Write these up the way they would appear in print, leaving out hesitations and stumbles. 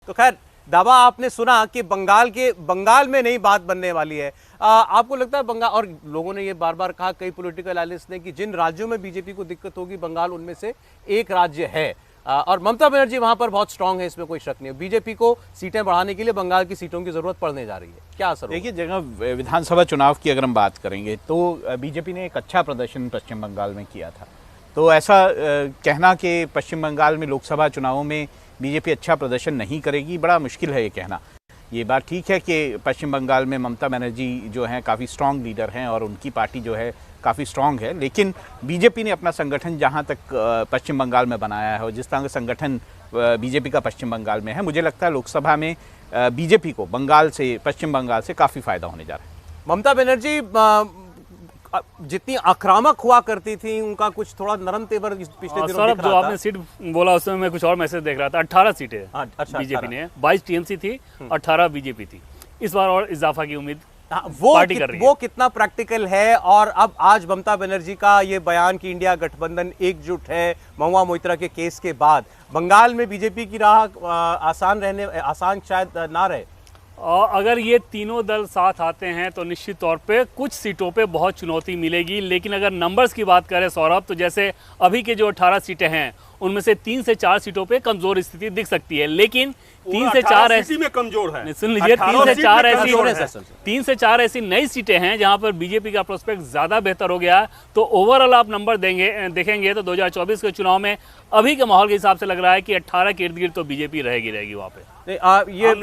तो खैर दावा आपने सुना कि बंगाल में नई बात बनने वाली है। आपको लगता है बंगाल, और लोगों ने ये बार बार कहा, कई पॉलिटिकल एनालिस्ट ने, कि जिन राज्यों में बीजेपी को दिक्कत होगी बंगाल उनमें से एक राज्य है। और ममता बनर्जी वहां पर बहुत स्ट्रांग है, इसमें कोई शक नहीं है। बीजेपी को सीटें बढ़ाने के लिए बंगाल की सीटों की जरूरत पड़ने जा रही है। क्या असर? देखिए, जगह विधानसभा चुनाव की अगर हम बात करेंगे तो बीजेपी ने एक अच्छा प्रदर्शन पश्चिम बंगाल में किया था। तो ऐसा कहना कि पश्चिम बंगाल में लोकसभा चुनावों में बीजेपी अच्छा प्रदर्शन नहीं करेगी, बड़ा मुश्किल है ये कहना। ये बात ठीक है कि पश्चिम बंगाल में ममता बनर्जी जो हैं काफ़ी स्ट्रांग लीडर हैं और उनकी पार्टी जो है काफ़ी स्ट्रांग है, लेकिन बीजेपी ने अपना संगठन जहां तक पश्चिम बंगाल में बनाया है और जिस तरह का संगठन बीजेपी का पश्चिम बंगाल में है, मुझे लगता है लोकसभा में बीजेपी को पश्चिम बंगाल से काफ़ी फायदा होने जा रहा है। ममता बनर्जी जितनी आक्रामक हुआ करती थी, उनका कुछ थोड़ा नरम तेवर पिछले दिनों दिख रहा जो आपने सीट बोला उसमें मैं कुछ और मैसेज देख रहा था। 18 सीटें बीजेपी ने, 22 टीएमसी थी, 18 बीजेपी थी। इस बार और इजाफा की उम्मीद पार्टी कर रही है। वो कितना प्रैक्टिकल है? और अब आज ममता बनर्जी का ये बयान कि इंडिया गठबंधन एकजुट है महुआ मोइत्रा के केस के बाद, बंगाल में बीजेपी की राह आसान शायद ना रहे। और अगर ये तीनों दल साथ आते हैं तो निश्चित तौर पे कुछ सीटों पे बहुत चुनौती मिलेगी। लेकिन अगर नंबर्स की बात करें सौरभ, तो जैसे अभी के जो 18 सीटें हैं उनमें से 3 से 4 सीटों पे कमजोर स्थिति दिख सकती है। लेकिन 3 से 4 ऐसी में कमजोर है, सुन लीजिए, 3 से 4 ऐसी नई सीटें हैं जहां पर बीजेपी का प्रोस्पेक्ट ज्यादा बेहतर हो गया। तो ओवरऑल आप नंबर देखेंगे तो 2024 के चुनाव में अभी के माहौल के हिसाब से लग रहा है कि 18 के इर्द गिर्द तो बीजेपी रहेगी वहां पे। ये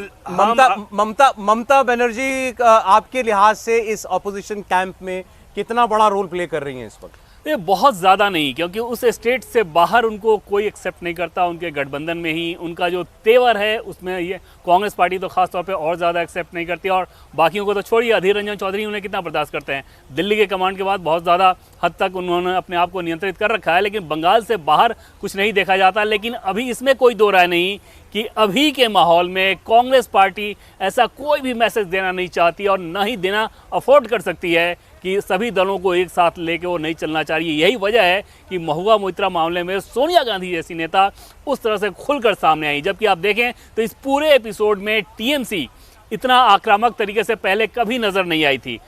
ममता बनर्जी आपके लिहाज से इस ऑपोजिशन कैंप में कितना बड़ा रोल प्ले कर रही हैं इस वक्त? ये बहुत ज़्यादा नहीं, क्योंकि उस स्टेट से बाहर उनको कोई एक्सेप्ट नहीं करता। उनके गठबंधन में ही उनका जो तेवर है उसमें ये कांग्रेस पार्टी तो खास तौर पे और ज़्यादा एक्सेप्ट नहीं करती। और बाकियों को तो छोड़िए, अधीर रंजन चौधरी उन्हें कितना बर्दाश्त करते हैं। दिल्ली के कमांड के बाद बहुत ज़्यादा हद तक उन्होंने अपने आप को नियंत्रित कर रखा है, लेकिन बंगाल से बाहर कुछ नहीं देखा जाता। लेकिन अभी इसमें कोई दो राय नहीं कि अभी के माहौल में कांग्रेस पार्टी ऐसा कोई भी मैसेज देना नहीं चाहती और ना ही देना अफोर्ड कर सकती है कि सभी दलों को एक साथ लेके वो नहीं चलना चाहिए। यही वजह है कि महुआ मोइत्रा मामले में सोनिया गांधी जैसी नेता उस तरह से खुलकर सामने आई। जबकि आप देखें तो इस पूरे एपिसोड में टीएमसी इतना आक्रामक तरीके से पहले कभी नजर नहीं आई थी।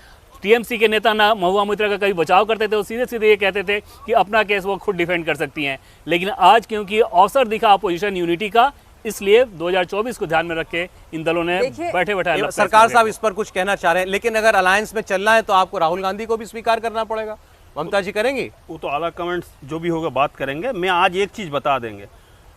टीएमसी के नेता ना महुआ मोइत्रा का कभी बचाव करते थे, वो सीधे सीधे ये कहते थे कि अपना केस वो खुद डिफेंड कर सकती हैं। लेकिन आज क्योंकि अवसर दिखा अपोजिशन यूनिटी का, इसलिए 2024 को ध्यान में रख के इन दलों ने बैठे बैठे सरकार साहब इस पर कुछ कहना चाह रहे हैं, लेकिन अगर अलायंस में चलना है तो आपको राहुल गांधी को भी स्वीकार करना पड़ेगा। ममता जी करेंगी? वो तो आला कमेंट्स जो भी होगा बात करेंगे। मैं आज एक चीज बता देंगे,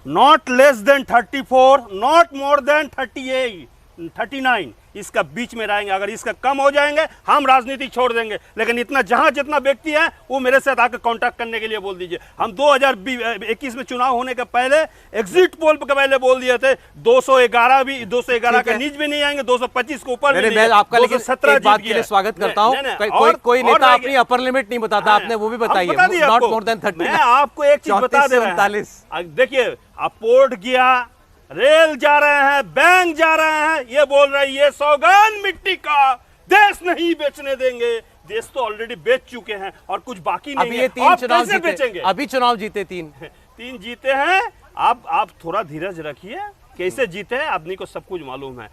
not less than 34, not more than 38, 39, इसका बीच में रहेंगे। अगर इसका कम हो जाएंगे हम राजनीति छोड़ देंगे। लेकिन इतना जहां जितना व्यक्ति है वो मेरे साथ आकर कांटेक्ट करने के लिए बोल दीजिए। हम 2021 में चुनाव होने के पहले एग्जिट पोल के पहले बोल दिए थे 211 का नीच भी नहीं आएंगे, 225 के ऊपर भी नहीं। आपका लेकिन 17 बात के लिए स्वागत करता हूं। कोई नेता अपनी अपर लिमिट नहीं बताता, आपने वो भी बताइए, नॉट मोर देन 30। मैं आपको एक चीज बता दे रहा हूं, देखिए पोर्ट गया, रेल जा रहे हैं, बैंक जा रहे हैं, ये बोल रहे हैं ये सौगान मिट्टी का देश नहीं बेचने देंगे। देश तो ऑलरेडी बेच चुके हैं और कुछ बाकी नहीं है। तीन चुनाव जीते, बेचेंगे? अभी चुनाव जीते तीन जीते हैं। आप थोड़ा धीरज रखिए, कैसे जीते हैं आदमी को सब कुछ मालूम है।